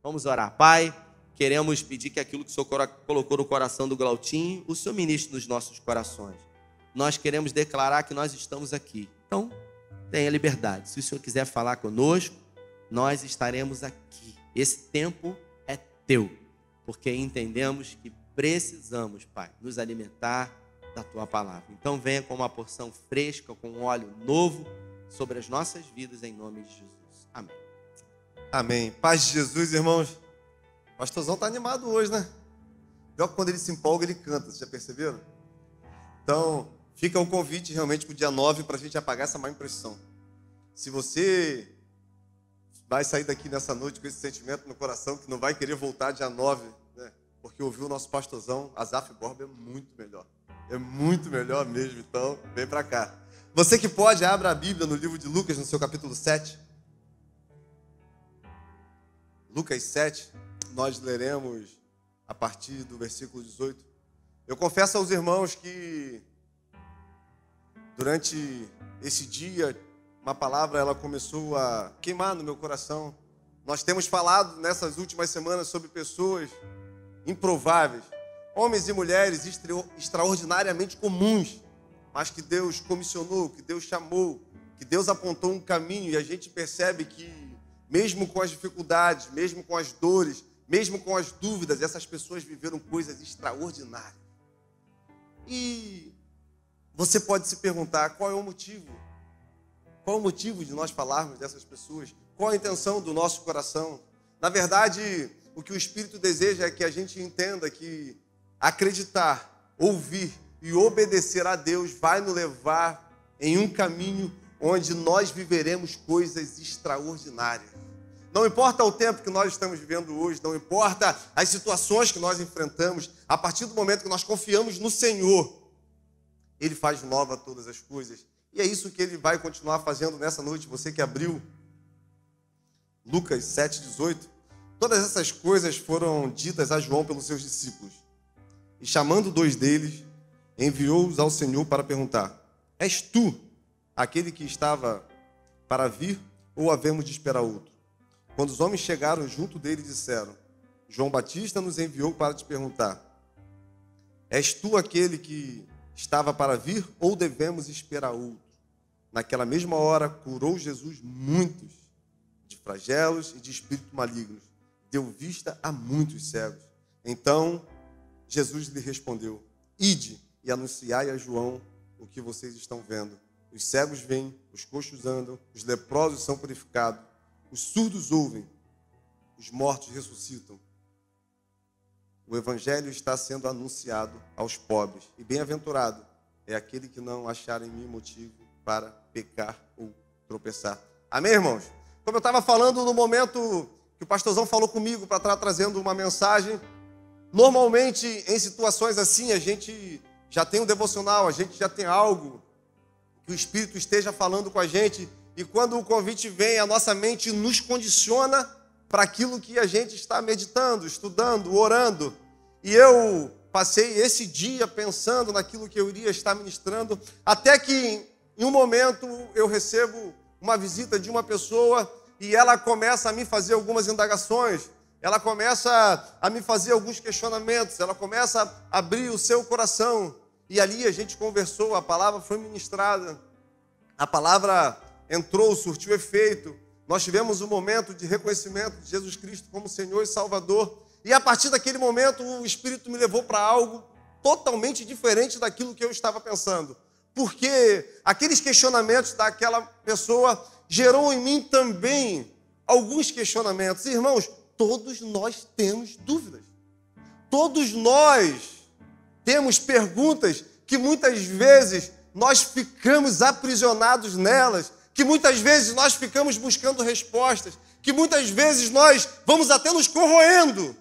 Vamos orar. Pai, queremos pedir que aquilo que o Senhor colocou no coração do Glautinho, o Senhor ministre nos nossos corações. Nós queremos declarar que nós estamos aqui. Então, tenha liberdade. Se o Senhor quiser falar conosco, nós estaremos aqui. Esse tempo é teu, porque entendemos que precisamos, Pai, nos alimentar da Tua palavra. Então venha com uma porção fresca, com um óleo novo sobre as nossas vidas, em nome de Jesus. Amém. Amém. Paz de Jesus, irmãos. O pastorzão está animado hoje, né? Pior que quando ele se empolga, ele canta. Vocês já perceberam? Então, fica o convite realmente para o dia 9 para a gente apagar essa má impressão. Se você vai sair daqui nessa noite com esse sentimento no coração que não vai querer voltar dia 9, né? Porque ouvir o nosso pastorzão, Azaf Borba, é muito melhor. É muito melhor mesmo, então vem para cá. Você que pode, abra a Bíblia no livro de Lucas, no seu capítulo 7. Lucas 7, nós leremos a partir do versículo 18. Eu confesso aos irmãos que durante esse dia, uma palavra ela começou a queimar no meu coração. Nós temos falado nessas últimas semanas sobre pessoas improváveis, homens e mulheres extraordinariamente comuns, mas que Deus comissionou, que Deus chamou, que Deus apontou um caminho, e a gente percebe que mesmo com as dificuldades, mesmo com as dores, mesmo com as dúvidas, essas pessoas viveram coisas extraordinárias. E você pode se perguntar, qual é o motivo? Qual é o motivo de nós falarmos dessas pessoas? Qual a intenção do nosso coração? Na verdade, o que o Espírito deseja é que a gente entenda que acreditar, ouvir e obedecer a Deus vai nos levar em um caminho onde nós viveremos coisas extraordinárias. Não importa o tempo que nós estamos vivendo hoje, não importa as situações que nós enfrentamos, a partir do momento que nós confiamos no Senhor, Ele faz nova todas as coisas. E é isso que Ele vai continuar fazendo nessa noite. Você que abriu Lucas 7,18, todas essas coisas foram ditas a João pelos seus discípulos. E chamando 2 deles, enviou-os ao Senhor para perguntar: és tu aquele que estava para vir, ou havemos de esperar outro? Quando os homens chegaram junto dele, disseram: João Batista nos enviou para te perguntar: és tu aquele que estava para vir, ou devemos esperar outro? Naquela mesma hora, curou Jesus muitos de flagelos e de espíritos malignos. Deu vista a muitos cegos. Então, Jesus lhe respondeu: ide e anunciai a João o que vocês estão vendo. Os cegos veem, os coxos andam, os leprosos são purificados, os surdos ouvem, os mortos ressuscitam. O evangelho está sendo anunciado aos pobres, e bem-aventurado é aquele que não achar em mim motivo para pecar ou tropeçar. Amém, irmãos? Como eu estava falando no momento que o pastorzão falou comigo para estar trazendo uma mensagem, normalmente em situações assim a gente já tem um devocional, a gente já tem algo que o Espírito esteja falando com a gente, e quando o convite vem, a nossa mente nos condiciona para aquilo que a gente está meditando, estudando, orando. E eu passei esse dia pensando naquilo que eu iria estar ministrando, até que em um momento eu recebo uma visita de uma pessoa e ela começa a me fazer algumas indagações, ela começa a me fazer alguns questionamentos, ela começa a abrir o seu coração. E ali a gente conversou, a palavra foi ministrada, a palavra entrou, surtiu efeito. Nós tivemos um momento de reconhecimento de Jesus Cristo como Senhor e Salvador. E a partir daquele momento o Espírito me levou para algo totalmente diferente daquilo que eu estava pensando. Porque aqueles questionamentos daquela pessoa gerou em mim também alguns questionamentos. Irmãos, todos nós temos dúvidas. Todos nós temos perguntas que muitas vezes nós ficamos aprisionados nelas, que muitas vezes nós ficamos buscando respostas, que muitas vezes nós vamos até nos corroendo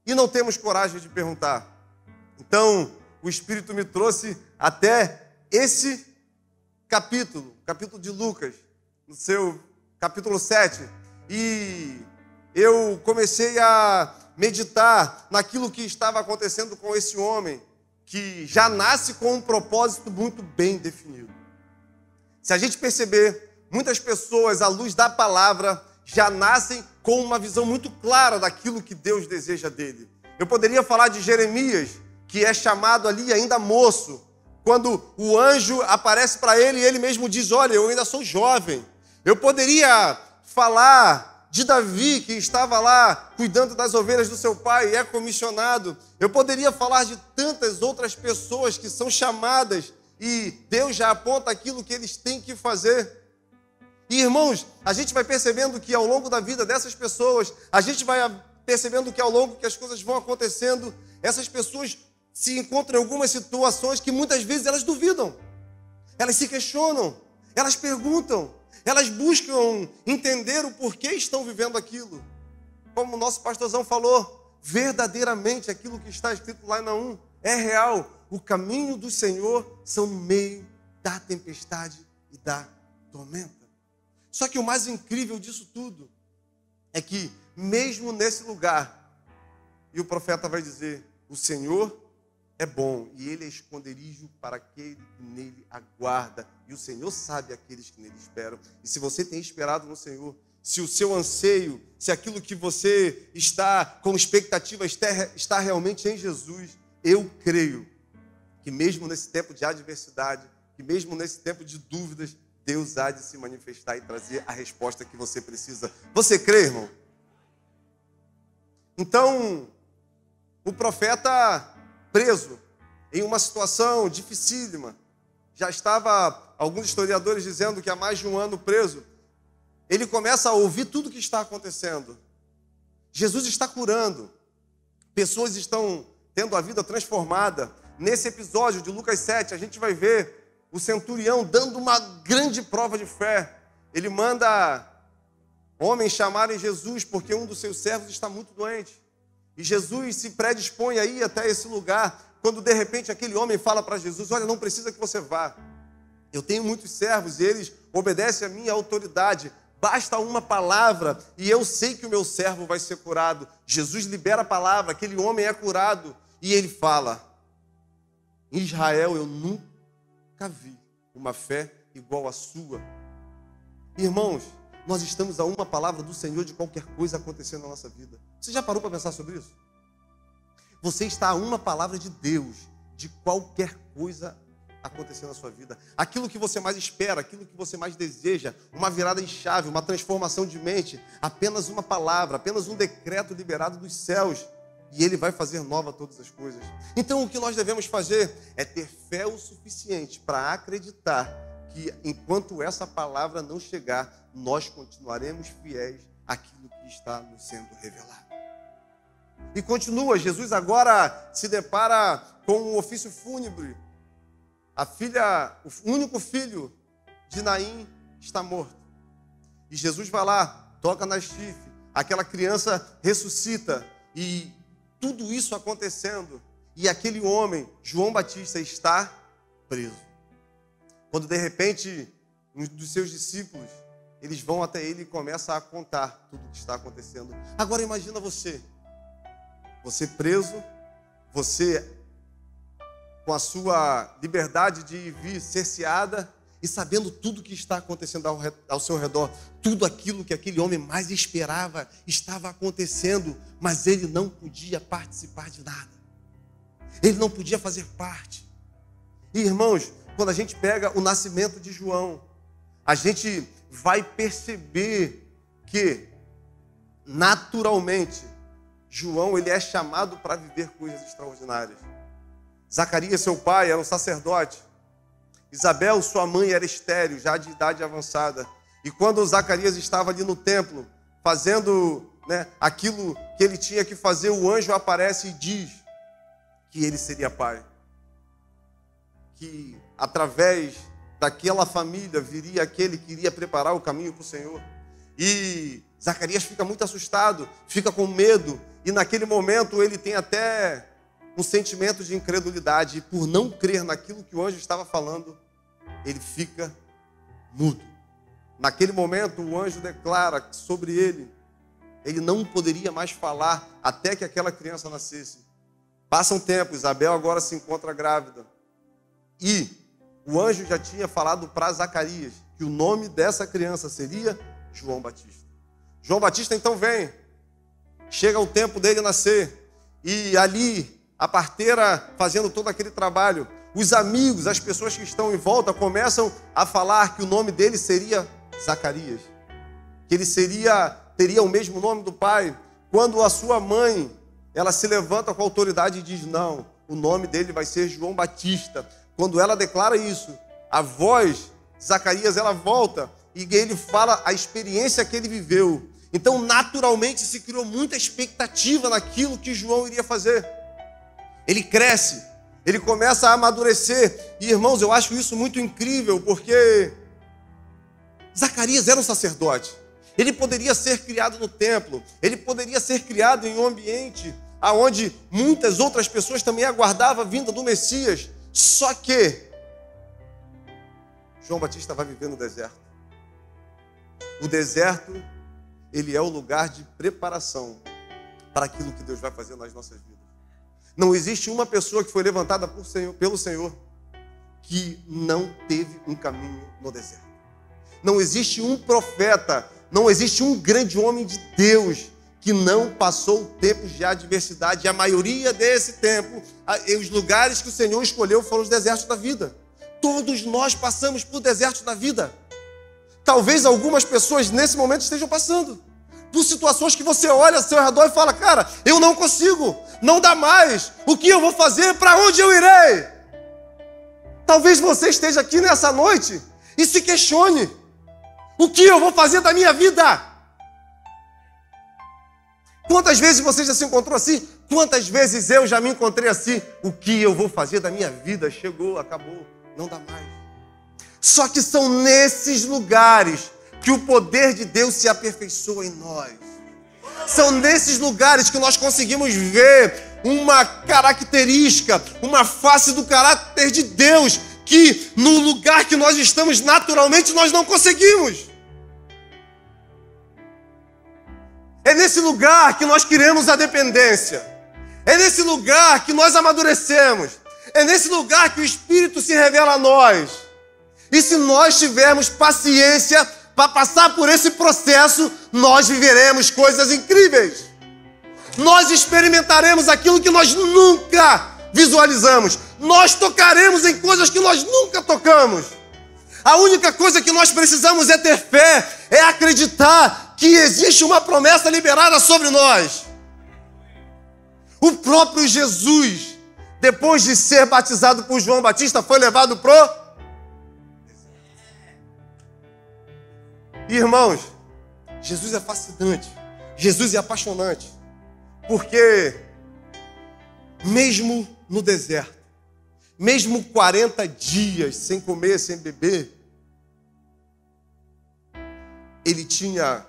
e não temos coragem de perguntar. Então, o Espírito me trouxe até esse capítulo de Lucas, no seu capítulo 7, e eu comecei a meditar naquilo que estava acontecendo com esse homem, que já nasce com um propósito muito bem definido. Se a gente perceber, muitas pessoas, à luz da palavra, já nascem com uma visão muito clara daquilo que Deus deseja dele. Eu poderia falar de Jeremias, que é chamado ali ainda moço, quando o anjo aparece para ele e ele mesmo diz, olha, eu ainda sou jovem. Eu poderia falar de Davi, que estava lá cuidando das ovelhas do seu pai e é comissionado. Eu poderia falar de tantas outras pessoas que são chamadas e Deus já aponta aquilo que eles têm que fazer. E, irmãos, a gente vai percebendo que ao longo da vida dessas pessoas, a gente vai percebendo que ao longo que as coisas vão acontecendo, essas pessoas se encontram em algumas situações que muitas vezes elas duvidam. Elas se questionam, elas perguntam, elas buscam entender o porquê estão vivendo aquilo. Como o nosso pastorzão falou, verdadeiramente aquilo que está escrito lá em Naum é real. O caminho do Senhor são no meio da tempestade e da tormenta. Só que o mais incrível disso tudo é que, mesmo nesse lugar, e o profeta vai dizer, o Senhor é bom e Ele é esconderijo para aquele que nele aguarda. E o Senhor sabe aqueles que nele esperam. E se você tem esperado no Senhor, se o seu anseio, se aquilo que você está com expectativa está realmente em Jesus, eu creio que mesmo nesse tempo de adversidade, que mesmo nesse tempo de dúvidas, Deus há de se manifestar e trazer a resposta que você precisa. Você crê, irmão? Então, o profeta preso em uma situação dificílima, já estava, alguns historiadores dizendo que há mais de um ano preso, ele começa a ouvir tudo o que está acontecendo. Jesus está curando, pessoas estão tendo a vida transformada. Nesse episódio de Lucas 7, a gente vai ver o centurião dando uma grande prova de fé. Ele manda homens chamarem Jesus, porque um dos seus servos está muito doente. E Jesus se predispõe a ir até esse lugar, quando de repente aquele homem fala para Jesus, olha, não precisa que você vá. Eu tenho muitos servos e eles obedecem à minha autoridade. Basta uma palavra e eu sei que o meu servo vai ser curado. Jesus libera a palavra, aquele homem é curado. E ele fala, em Israel eu nunca vi uma fé igual à sua. Irmãos, nós estamos a uma palavra do Senhor de qualquer coisa acontecendo na nossa vida. Você já parou para pensar sobre isso? Você está a uma palavra de Deus de qualquer coisa acontecer na sua vida. Aquilo que você mais espera, aquilo que você mais deseja, uma virada em chave, uma transformação de mente, apenas uma palavra, apenas um decreto liberado dos céus, e Ele vai fazer nova todas as coisas. Então o que nós devemos fazer é ter fé o suficiente para acreditar que enquanto essa palavra não chegar, nós continuaremos fiéis àquilo que está nos sendo revelado. E continua, Jesus agora se depara com um ofício fúnebre. O único filho de Naim está morto. E Jesus vai lá, toca na chifre, aquela criança ressuscita, e tudo isso acontecendo, e aquele homem, João Batista, está preso. Quando de repente, um dos seus discípulos, eles vão até ele e começam a contar tudo o que está acontecendo. Agora imagina você preso, você com a sua liberdade de ir e vir cerceada e sabendo tudo o que está acontecendo ao seu redor, tudo aquilo que aquele homem mais esperava estava acontecendo, mas ele não podia participar de nada. Ele não podia fazer parte. E, irmãos, quando a gente pega o nascimento de João, a gente vai perceber que, naturalmente, João ele é chamado para viver coisas extraordinárias. Zacarias, seu pai, era um sacerdote. Isabel, sua mãe, era estéril, já de idade avançada. E quando Zacarias estava ali no templo, fazendo aquilo que ele tinha que fazer, o anjo aparece e diz que ele seria pai. Que através daquela família viria aquele que iria preparar o caminho para o Senhor. E Zacarias fica muito assustado, fica com medo. E naquele momento ele tem até um sentimento de incredulidade. E por não crer naquilo que o anjo estava falando, ele fica mudo. Naquele momento o anjo declara que sobre ele não poderia mais falar até que aquela criança nascesse. Passa um tempo, Isabel agora se encontra grávida. E o anjo já tinha falado para Zacarias que o nome dessa criança seria João Batista. João Batista então vem. Chega o tempo dele nascer. E ali, a parteira fazendo todo aquele trabalho, os amigos, as pessoas que estão em volta começam a falar que o nome dele seria Zacarias. Que ele teria o mesmo nome do pai. Quando a sua mãe, ela se levanta com autoridade e diz, não, o nome dele vai ser João Batista. Quando ela declara isso, a voz de Zacarias, ela volta e ele fala a experiência que ele viveu. Então, naturalmente, se criou muita expectativa naquilo que João iria fazer. Ele cresce, ele começa a amadurecer. E, irmãos, eu acho isso muito incrível, porque Zacarias era um sacerdote. Ele poderia ser criado no templo, ele poderia ser criado em um ambiente onde muitas outras pessoas também aguardavam a vinda do Messias. Só que João Batista vai viver no deserto. O deserto, ele é o lugar de preparação para aquilo que Deus vai fazer nas nossas vidas. Não existe uma pessoa que foi levantada pelo Senhor que não teve um caminho no deserto. Não existe um profeta, não existe um grande homem de Deus que não passou tempos de adversidade. E a maioria desse tempo, os lugares que o Senhor escolheu foram os desertos da vida. Todos nós passamos por desertos da vida. Talvez algumas pessoas nesse momento estejam passando por situações que você olha ao seu redor e fala, cara, eu não consigo, não dá mais, o que eu vou fazer, para onde eu irei? Talvez você esteja aqui nessa noite e se questione, o que eu vou fazer da minha vida? Quantas vezes você já se encontrou assim? Quantas vezes eu já me encontrei assim? O que eu vou fazer da minha vida? Chegou, acabou, não dá mais. Só que são nesses lugares que o poder de Deus se aperfeiçoa em nós. São nesses lugares que nós conseguimos ver uma característica, uma face do caráter de Deus, que no lugar que nós estamos naturalmente nós não conseguimos. É nesse lugar que nós queremos a dependência. É nesse lugar que nós amadurecemos. É nesse lugar que o Espírito se revela a nós. E se nós tivermos paciência para passar por esse processo, nós viveremos coisas incríveis. Nós experimentaremos aquilo que nós nunca visualizamos. Nós tocaremos em coisas que nós nunca tocamos. A única coisa que nós precisamos é ter fé, é acreditar que existe uma promessa liberada sobre nós. O próprio Jesus, depois de ser batizado por João Batista, foi levado pro... Irmãos, Jesus é fascinante, Jesus é apaixonante, porque mesmo no deserto, mesmo 40 dias sem comer, sem beber, ele tinha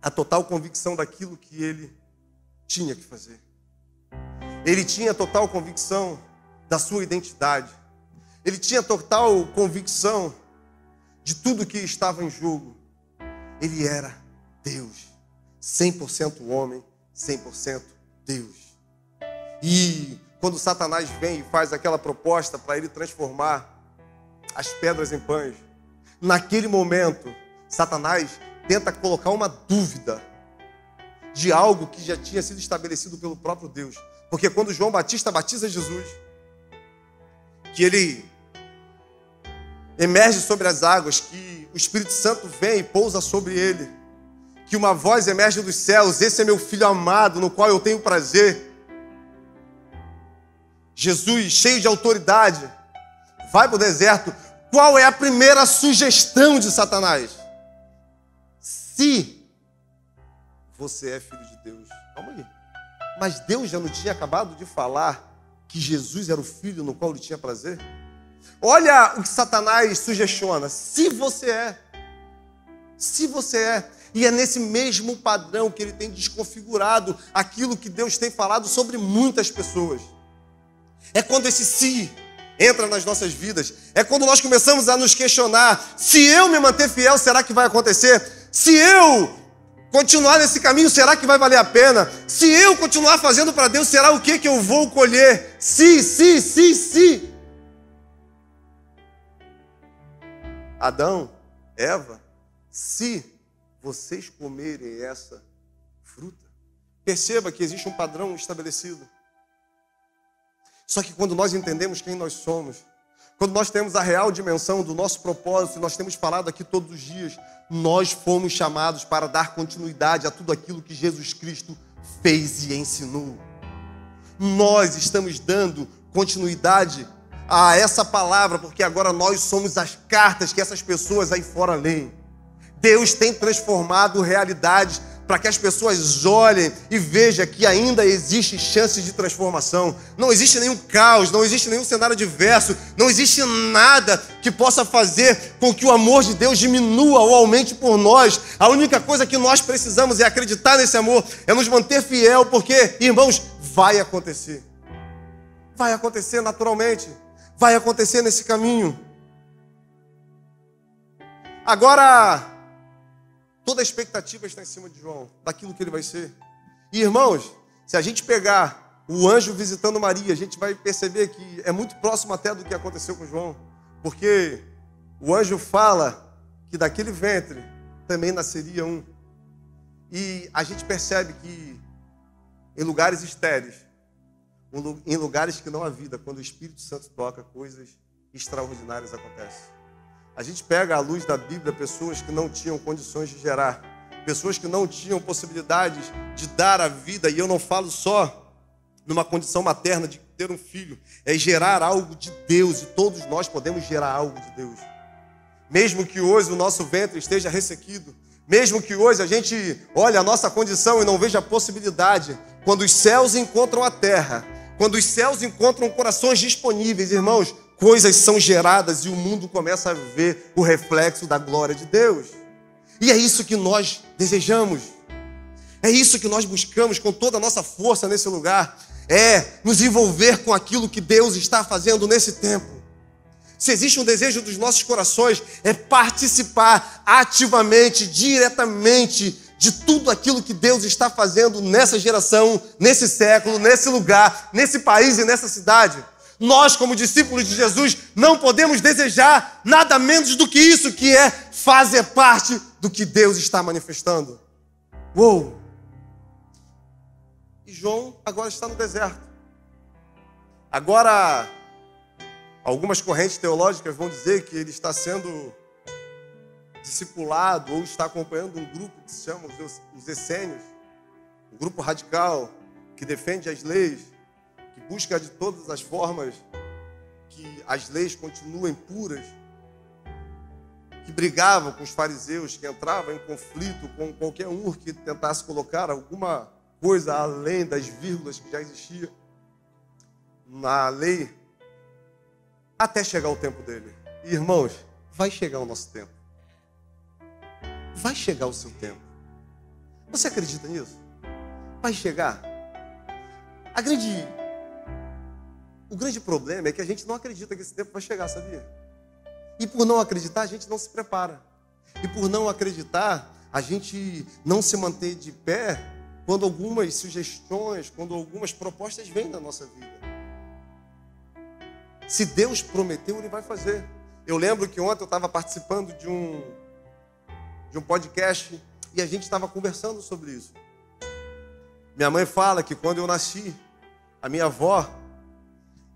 a total convicção daquilo que ele tinha que fazer. Ele tinha total convicção da sua identidade. Ele tinha total convicção de tudo que estava em jogo. Ele era Deus, 100% homem, 100% Deus. E quando Satanás vem e faz aquela proposta para ele transformar as pedras em pães, naquele momento, Satanás tenta colocar uma dúvida de algo que já tinha sido estabelecido pelo próprio Deus. Porque quando João Batista batiza Jesus, que ele emerge sobre as águas, que o Espírito Santo vem e pousa sobre ele, que uma voz emerge dos céus, esse é meu filho amado, no qual eu tenho prazer. Jesus, cheio de autoridade, vai para o deserto. Qual é a primeira sugestão de Satanás? Se você é filho de Deus. Calma aí. Mas Deus já não tinha acabado de falar que Jesus era o filho no qual ele tinha prazer? Olha o que Satanás sugestiona. Se você é. Se você é. E é nesse mesmo padrão que ele tem desconfigurado aquilo que Deus tem falado sobre muitas pessoas. É quando esse se entra nas nossas vidas. É quando nós começamos a nos questionar. Se eu me manter fiel, será que vai acontecer? Se eu continuar nesse caminho, será que vai valer a pena? Se eu continuar fazendo para Deus, será o que eu vou colher? Se. Adão, Eva, se vocês comerem essa fruta. Perceba que existe um padrão estabelecido. Só que quando nós entendemos quem nós somos, quando nós temos a real dimensão do nosso propósito, nós temos falado aqui todos os dias, nós fomos chamados para dar continuidade a tudo aquilo que Jesus Cristo fez e ensinou. Nós estamos dando continuidade a essa palavra, porque agora nós somos as cartas que essas pessoas aí fora leem. Deus tem transformado realidades para que as pessoas olhem e vejam que ainda existe chance de transformação. Não existe nenhum caos, não existe nenhum cenário adverso, não existe nada que possa fazer com que o amor de Deus diminua ou aumente por nós. A única coisa que nós precisamos é acreditar nesse amor, é nos manter fiel, porque, irmãos, vai acontecer. Vai acontecer naturalmente, vai acontecer nesse caminho. Agora, toda a expectativa está em cima de João, daquilo que ele vai ser. E, irmãos, se a gente pegar o anjo visitando Maria, a gente vai perceber que é muito próximo até do que aconteceu com João. Porque o anjo fala que daquele ventre também nasceria um. E a gente percebe que em lugares estéreis, em lugares que não há vida, quando o Espírito Santo toca, coisas extraordinárias acontecem. A gente pega à luz da Bíblia pessoas que não tinham condições de gerar, pessoas que não tinham possibilidades de dar a vida, e eu não falo só numa condição materna de ter um filho, é gerar algo de Deus, e todos nós podemos gerar algo de Deus. Mesmo que hoje o nosso ventre esteja ressequido, mesmo que hoje a gente olhe a nossa condição e não veja a possibilidade, quando os céus encontram a terra, quando os céus encontram corações disponíveis, irmãos, coisas são geradas e o mundo começa a ver o reflexo da glória de Deus. E é isso que nós desejamos. É isso que nós buscamos com toda a nossa força nesse lugar. É nos envolver com aquilo que Deus está fazendo nesse tempo. Se existe um desejo dos nossos corações, é participar ativamente, diretamente de tudo aquilo que Deus está fazendo nessa geração, nesse século, nesse lugar, nesse país e nessa cidade. Nós, como discípulos de Jesus, não podemos desejar nada menos do que isso, que é fazer parte do que Deus está manifestando. Uou! E João agora está no deserto. Agora, algumas correntes teológicas vão dizer que ele está sendo discipulado ou está acompanhando um grupo que se chama os essênios, um grupo radical que defende as leis, que busca de todas as formas que as leis continuem puras, que brigavam com os fariseus, que entravam em conflito com qualquer um que tentasse colocar alguma coisa além das vírgulas que já existia na lei, até chegar o tempo dele. E, irmãos, vai chegar o nosso tempo. Vai chegar o seu tempo. Você acredita nisso? Vai chegar. O grande problema é que a gente não acredita que esse tempo vai chegar, sabia? E por não acreditar, a gente não se prepara. E por não acreditar, a gente não se mantém de pé quando algumas sugestões, quando algumas propostas vêm na nossa vida. Se Deus prometeu, Ele vai fazer. Eu lembro que ontem eu estava participando de um podcast e a gente estava conversando sobre isso. Minha mãe fala que quando eu nasci, a minha avó,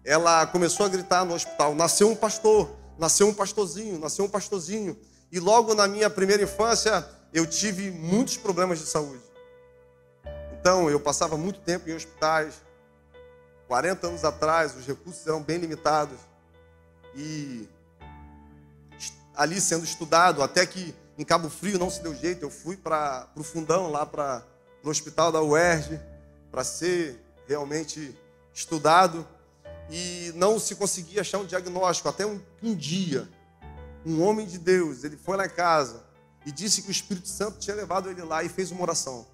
ela começou a gritar no hospital: nasceu um pastor, nasceu um pastorzinho, nasceu um pastorzinho. E logo na minha primeira infância, eu tive muitos problemas de saúde. Então, eu passava muito tempo em hospitais. 40 anos atrás, os recursos eram bem limitados. E ali sendo estudado, até que em Cabo Frio não se deu jeito, eu fui para o fundão, lá para o hospital da UERJ, para ser realmente estudado. E não se conseguia achar um diagnóstico. Até um dia, um homem de Deus, ele foi lá em casa e disse que o Espírito Santo tinha levado ele lá e fez uma oração.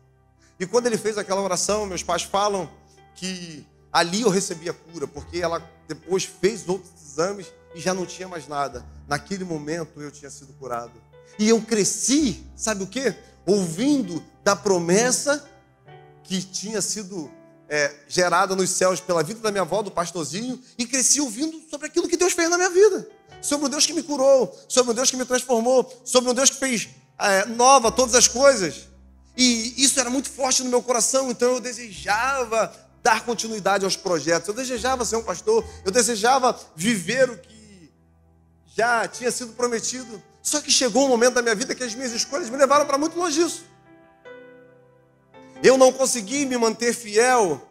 E quando ele fez aquela oração, meus pais falam que ali eu recebi a cura, porque ela depois fez outros exames e já não tinha mais nada. Naquele momento eu tinha sido curado. E eu cresci, sabe o quê? Ouvindo da promessa que tinha sido gerada nos céus pela vida da minha avó, do pastorzinho, e cresci ouvindo sobre aquilo que Deus fez na minha vida. Sobre o Deus que me curou, sobre o Deus que me transformou, sobre o Deus que fez nova todas as coisas. E isso era muito forte no meu coração, então eu desejava dar continuidade aos projetos, eu desejava ser um pastor, eu desejava viver o que já tinha sido prometido. Só que chegou um momento da minha vida que as minhas escolhas me levaram para muito longe disso. Eu não consegui me manter fiel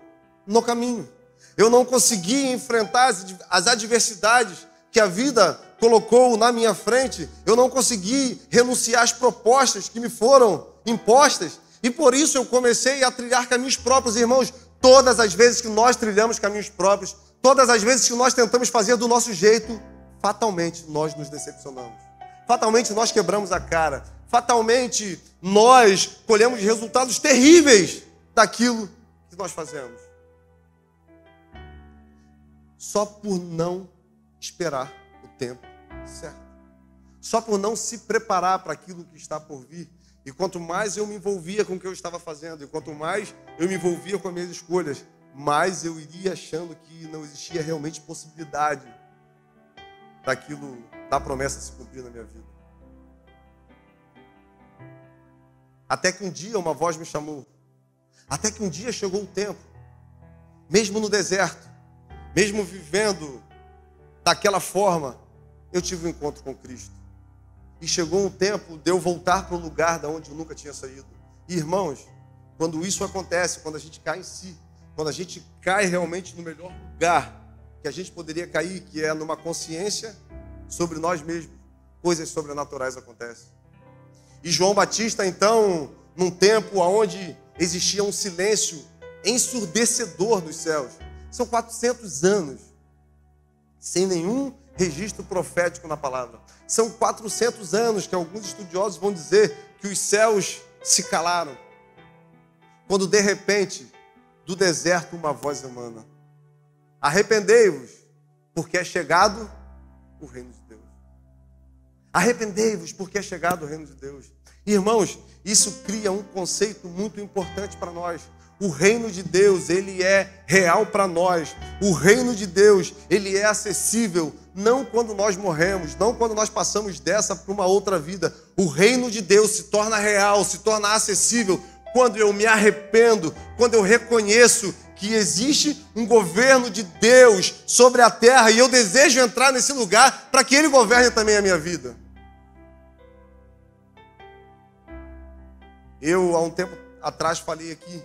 no caminho. Eu não consegui enfrentar as adversidades que a vida colocou na minha frente. Eu não consegui renunciar às propostas que me foram impostas. E por isso eu comecei a trilhar caminhos próprios. Irmãos, todas as vezes que nós trilhamos caminhos próprios, todas as vezes que nós tentamos fazer do nosso jeito, fatalmente nós nos decepcionamos. Fatalmente nós quebramos a cara. Fatalmente nós colhemos resultados terríveis daquilo que nós fazemos. Só por não esperar o tempo certo. Só por não se preparar para aquilo que está por vir. E quanto mais eu me envolvia com o que eu estava fazendo, e quanto mais eu me envolvia com as minhas escolhas, mais eu iria achando que não existia realmente possibilidade daquilo, da promessa se cumprir na minha vida. Até que um dia uma voz me chamou. Até que um dia chegou o tempo, mesmo no deserto, mesmo vivendo daquela forma, eu tive um encontro com Cristo. E chegou um tempo de eu voltar para o lugar de onde eu nunca tinha saído. E, irmãos, quando isso acontece, quando a gente cai em si, quando a gente cai realmente no melhor lugar que a gente poderia cair, que é numa consciência sobre nós mesmos, coisas sobrenaturais acontecem. E João Batista, então, num tempo onde existia um silêncio ensurdecedor dos céus, são 400 anos, sem nenhum registro profético na palavra. São 400 anos que alguns estudiosos vão dizer que os céus se calaram. Quando de repente, do deserto uma voz emana: arrependei-vos, porque é chegado o reino de Deus. Arrependei-vos, porque é chegado o reino de Deus. Irmãos, isso cria um conceito muito importante para nós. O reino de Deus, ele é real para nós. O reino de Deus, ele é acessível, não quando nós morremos, não quando nós passamos dessa para uma outra vida. O reino de Deus se torna real, se torna acessível quando eu me arrependo, quando eu reconheço que existe um governo de Deus sobre a terra e eu desejo entrar nesse lugar para que Ele governe também a minha vida. Eu, há um tempo atrás, falei aqui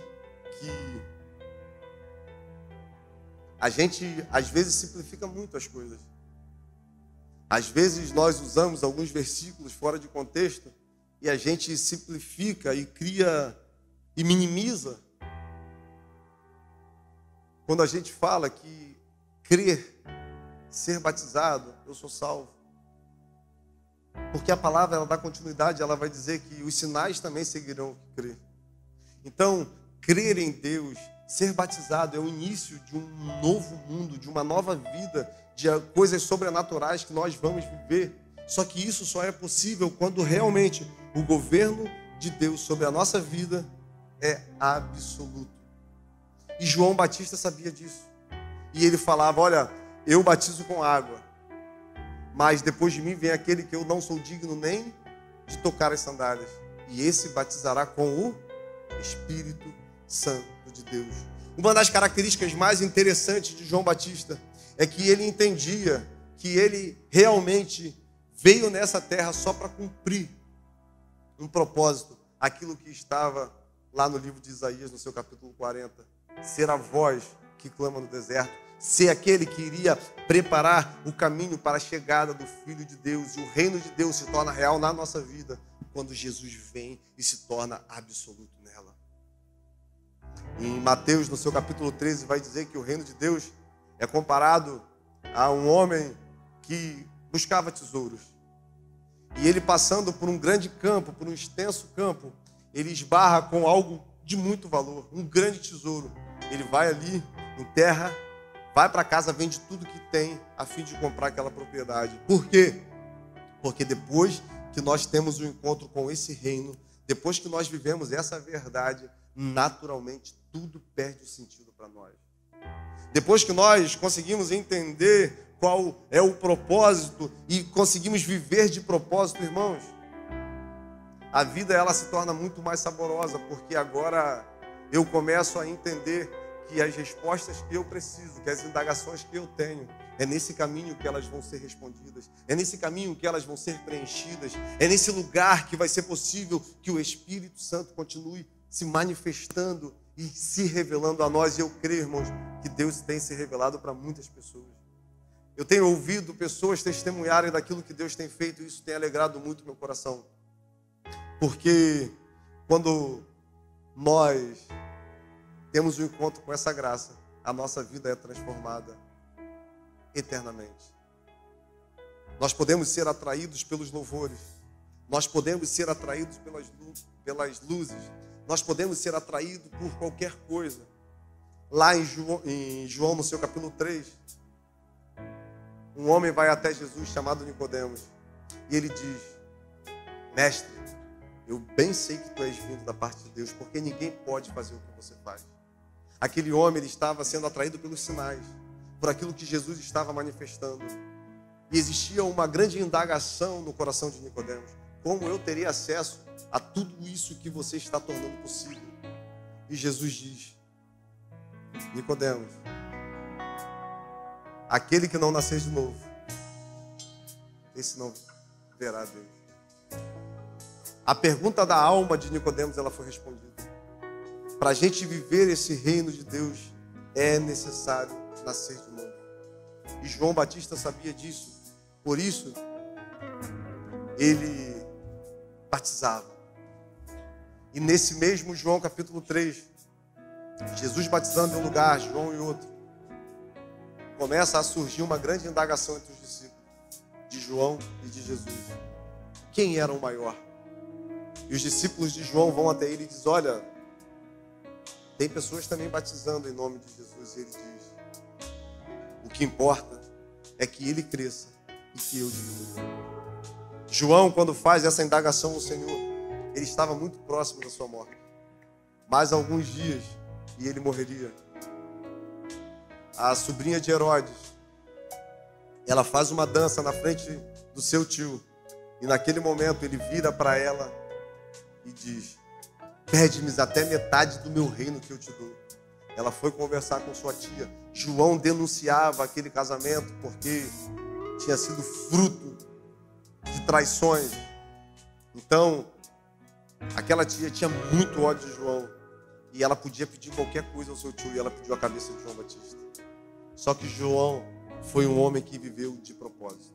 que a gente, às vezes, simplifica muito as coisas. Às vezes, nós usamos alguns versículos fora de contexto e a gente simplifica e cria e minimiza. Quando a gente fala que crer, ser batizado, eu sou salvo. Porque a palavra, ela dá continuidade, ela vai dizer que os sinais também seguirão o que crer. Então, crer em Deus, ser batizado é o início de um novo mundo, de uma nova vida, de coisas sobrenaturais que nós vamos viver. Só que isso só é possível quando realmente o governo de Deus sobre a nossa vida é absoluto. E João Batista sabia disso. E ele falava: olha, eu batizo com água, mas depois de mim vem aquele que eu não sou digno nem de tocar as sandálias. E esse batizará com o Espírito Santo de Deus. Uma das características mais interessantes de João Batista é que ele entendia que ele realmente veio nessa terra só para cumprir um propósito, aquilo que estava lá no livro de Isaías, no seu capítulo 40. Ser a voz que clama no deserto, ser aquele que iria preparar o caminho para a chegada do Filho de Deus. E o reino de Deus se torna real na nossa vida quando Jesus vem e se torna absoluto nela. Em Mateus, no seu capítulo 13, vai dizer que o reino de Deus é comparado a um homem que buscava tesouros. E ele, passando por um grande campo, por um extenso campo, ele esbarra com algo de muito valor, um grande tesouro. Ele vai ali, enterra, vai para casa, vende tudo que tem a fim de comprar aquela propriedade. Por quê? Porque depois que nós temos um encontro com esse reino, depois que nós vivemos essa verdade, naturalmente tudo perde o sentido para nós. Depois que nós conseguimos entender qual é o propósito e conseguimos viver de propósito, irmãos, a vida ela se torna muito mais saborosa, porque agora eu começo a entender que as respostas que eu preciso, que as indagações que eu tenho, é nesse caminho que elas vão ser respondidas, é nesse caminho que elas vão ser preenchidas, é nesse lugar que vai ser possível que o Espírito Santo continue se manifestando e se revelando a nós. E eu creio, irmãos, que Deus tem se revelado para muitas pessoas. Eu tenho ouvido pessoas testemunharem daquilo que Deus tem feito, e isso tem alegrado muito meu coração. Porque quando nós temos um encontro com essa graça, a nossa vida é transformada eternamente. Nós podemos ser atraídos pelos louvores, nós podemos ser atraídos pelas luzes, nós podemos ser atraídos por qualquer coisa. Lá em João, no seu capítulo 3, um homem vai até Jesus chamado Nicodemos, e ele diz: mestre, eu bem sei que tu és vindo da parte de Deus, porque ninguém pode fazer o que você faz. Aquele homem, ele estava sendo atraído pelos sinais, por aquilo que Jesus estava manifestando. E existia uma grande indagação no coração de Nicodemos: como eu teria acesso a tudo isso que você está tornando possível? E Jesus diz: Nicodemos, aquele que não nascer de novo, esse não verá Deus. A pergunta da alma de Nicodemos, ela foi respondida. Para a gente viver esse reino de Deus, é necessário nascer de novo. E João Batista sabia disso. Por isso, ele batizava. E nesse mesmo João capítulo 3, Jesus batizando em um lugar, João em outro, começa a surgir uma grande indagação entre os discípulos de João e de Jesus. Quem era o maior? E os discípulos de João vão até ele e dizem: olha, tem pessoas também batizando em nome de Jesus. E ele diz: o que importa é que ele cresça e que eu diminua. João, quando faz essa indagação ao Senhor, ele estava muito próximo da sua morte. Mais alguns dias e ele morreria. A sobrinha de Herodes, ela faz uma dança na frente do seu tio. E naquele momento ele vira para ela e diz: pede-me até metade do meu reino que eu te dou. Ela foi conversar com sua tia. João denunciava aquele casamento porque tinha sido fruto de traições. Então, aquela tia tinha muito ódio de João. E ela podia pedir qualquer coisa ao seu tio. E ela pediu a cabeça de João Batista. Só que João foi um homem que viveu de propósito.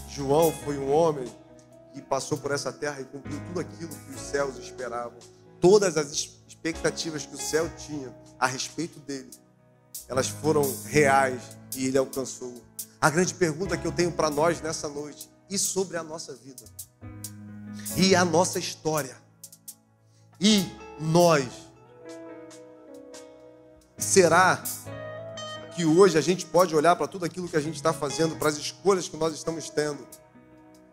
João foi um homem que passou por essa terra e cumpriu tudo aquilo que os céus esperavam. Todas as expectativas que o céu tinha a respeito dele, elas foram reais e ele alcançou. A grande pergunta que eu tenho para nós nessa noite: e sobre a nossa vida? E a nossa história? E nós? Será que hoje a gente pode olhar para tudo aquilo que a gente está fazendo, para as escolhas que nós estamos tendo,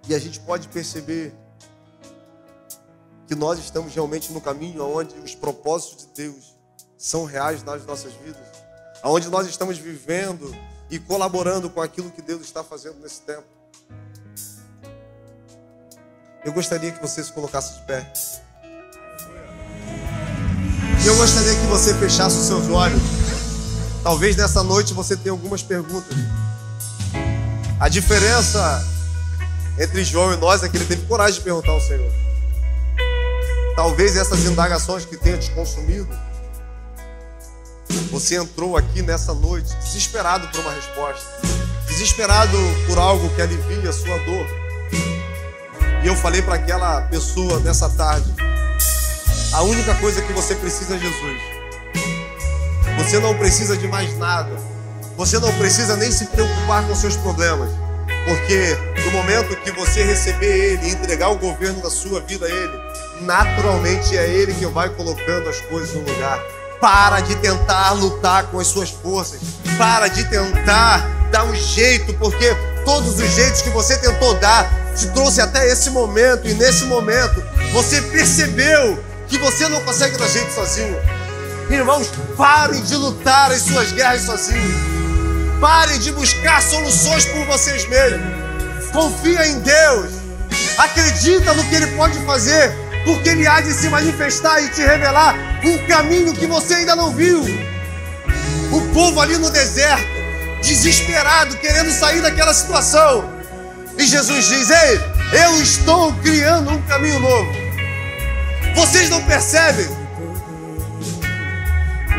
e a gente pode perceber que nós estamos realmente no caminho onde os propósitos de Deus são reais nas nossas vidas, onde nós estamos vivendo e colaborando com aquilo que Deus está fazendo nesse tempo? Eu gostaria que você se colocasse de pé. Eu gostaria que você fechasse os seus olhos. Talvez nessa noite você tenha algumas perguntas. A diferença entre João e nós é que ele teve coragem de perguntar ao Senhor. Talvez essas indagações que tenham te consumido, você entrou aqui nessa noite desesperado por uma resposta, desesperado por algo que alivia a sua dor. E eu falei para aquela pessoa nessa tarde: a única coisa que você precisa é Jesus. Você não precisa de mais nada. Você não precisa nem se preocupar com seus problemas, porque no momento que você receber Ele e entregar o governo da sua vida a Ele, naturalmente é Ele que vai colocando as coisas no lugar. Para de tentar lutar com as suas forças. Para de tentar dar um jeito, porque todos os jeitos que você tentou dar te trouxe até esse momento. E nesse momento você percebeu que você não consegue dar jeito sozinho. Irmãos, parem de lutar as suas guerras sozinhos. Parem de buscar soluções por vocês mesmos. Confia em Deus. Acredita no que Ele pode fazer, porque Ele há de se manifestar e te revelar um caminho que você ainda não viu. O povo ali no deserto, desesperado, querendo sair daquela situação. E Jesus diz: ei, eu estou criando um caminho novo. Vocês não percebem?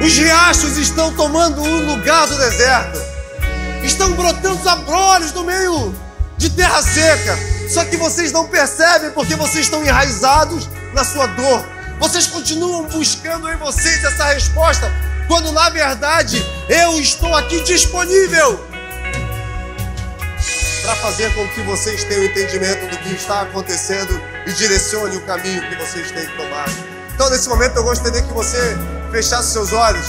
Os riachos estão tomando o lugar do deserto. Estão brotando abrolhos no meio de terra seca. Só que vocês não percebem porque vocês estão enraizados na sua dor. Vocês continuam buscando em vocês essa resposta, quando na verdade eu estou aqui disponível para fazer com que vocês tenham entendimento do que está acontecendo e direcione o caminho que vocês têm que tomar. Então, nesse momento, eu gostaria que você fechasse seus olhos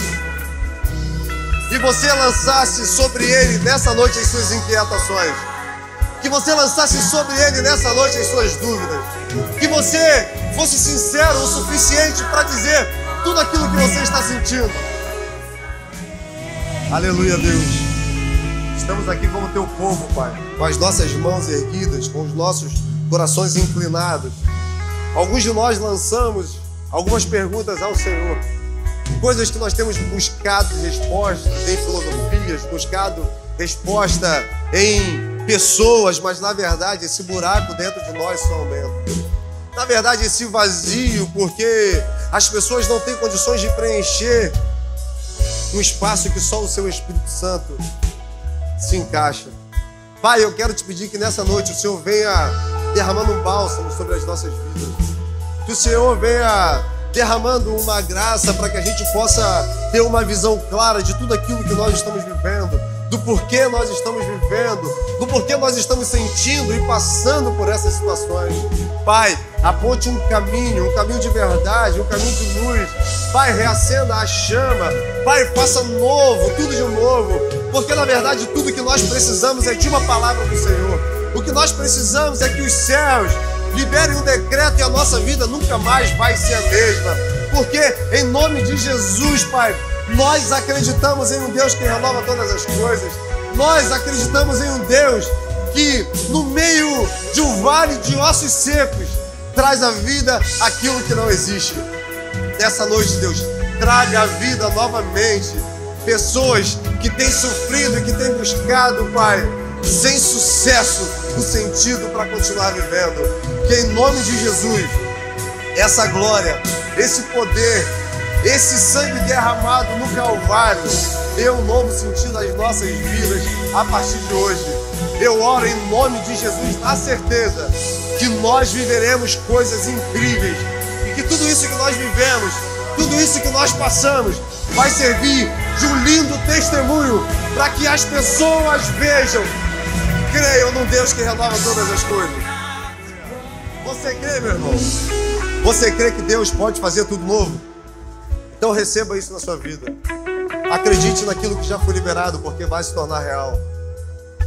e você lançasse sobre Ele nessa noite as suas inquietações. Que você lançasse sobre Ele nessa noite as suas dúvidas. Que você fosse sincero o suficiente para dizer tudo aquilo que você está sentindo. Aleluia, Deus. Estamos aqui como Teu povo, Pai, com as nossas mãos erguidas, com os nossos corações inclinados. Alguns de nós lançamos algumas perguntas ao Senhor. Coisas que nós temos buscado respostas em filosofias, buscado resposta em pessoas, mas na verdade esse buraco dentro de nós só aumenta. Na verdade esse vazio, porque as pessoas não têm condições de preencher um espaço que só o Seu Espírito Santo se encaixa. Pai, eu quero te pedir que nessa noite o Senhor venha derramando um bálsamo sobre as nossas vidas. Que o Senhor venha derramando uma graça para que a gente possa ter uma visão clara de tudo aquilo que nós estamos vivendo, do porquê nós estamos vivendo, do porquê nós estamos sentindo e passando por essas situações. Pai, aponte um caminho de verdade, um caminho de luz. Pai, reacenda a chama. Pai, faça novo, tudo de novo. Porque na verdade tudo que nós precisamos é de uma palavra do Senhor. O que nós precisamos é que os céus liberem um decreto e a nossa vida nunca mais vai ser a mesma. Porque em nome de Jesus, Pai, nós acreditamos em um Deus que renova todas as coisas. Nós acreditamos em um Deus que no meio de um vale de ossos secos traz à vida aquilo que não existe. Nessa noite, Deus, traga à vida novamente pessoas que têm sofrido e que têm buscado, Pai, sem sucesso, o sentido para continuar vivendo. Que em nome de Jesus, essa glória, esse poder, esse sangue derramado no Calvário dê um novo sentido às nossas vidas a partir de hoje. Eu oro em nome de Jesus, na certeza que nós viveremos coisas incríveis e que tudo isso que nós vivemos, tudo isso que nós passamos, vai servir de um lindo testemunho para que as pessoas vejam e creiam num Deus que renova todas as coisas. Você crê, meu irmão? Você crê que Deus pode fazer tudo novo? Então receba isso na sua vida. Acredite naquilo que já foi liberado, porque vai se tornar real.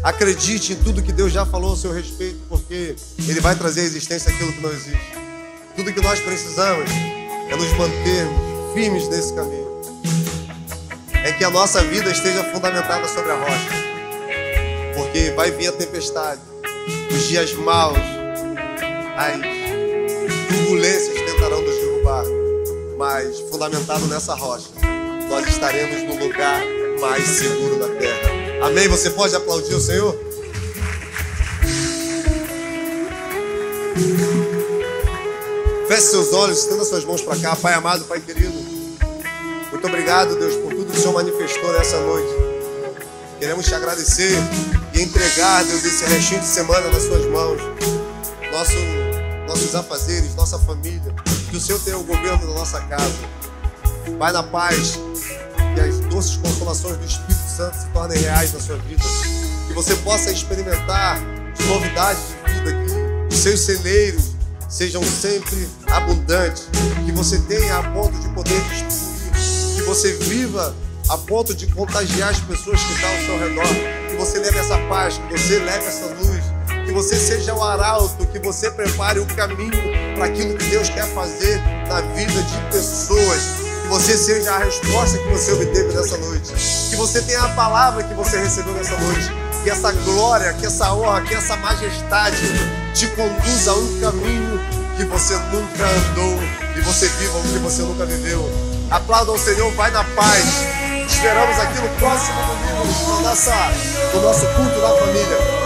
Acredite em tudo que Deus já falou a seu respeito, porque Ele vai trazer à existência aquilo que não existe. Tudo que nós precisamos é nos mantermos firmes nesse caminho. É que a nossa vida esteja fundamentada sobre a rocha. Porque vai vir a tempestade, os dias maus, as turbulências tentarão nos derrubar. Mas fundamentado nessa rocha, nós estaremos no lugar mais seguro da terra. Amém? Você pode aplaudir o Senhor? Feche seus olhos, estenda suas mãos para cá. Pai amado, Pai querido, muito obrigado, Deus, por tudo que o Senhor manifestou nessa noite. Queremos te agradecer e entregar, Deus, esse restinho de semana nas suas mãos. Nossos afazeres, nossa família. Que o Senhor tenha o governo da nossa casa. Pai, na paz, que as doces consolações do Espírito Santo se tornem reais na sua vida. Que você possa experimentar de novidades de vida, que os seus celeiros sejam sempre abundantes. Que você tenha a ponto de poder distribuir. Que você viva a ponto de contagiar as pessoas que estão ao seu redor. Que você leve essa paz, que você leve essa luz. Que você seja o arauto, que você prepare o caminho para aquilo que Deus quer fazer na vida de pessoas. Que você seja a resposta que você obteve nessa noite. Que você tenha a palavra que você recebeu nessa noite. Que essa glória, que essa honra, que essa majestade te conduza a um caminho que você nunca andou e você viva o que você nunca viveu. Aplauda ao Senhor, vai na paz. Esperamos aqui no próximo domingo, no nosso culto da família.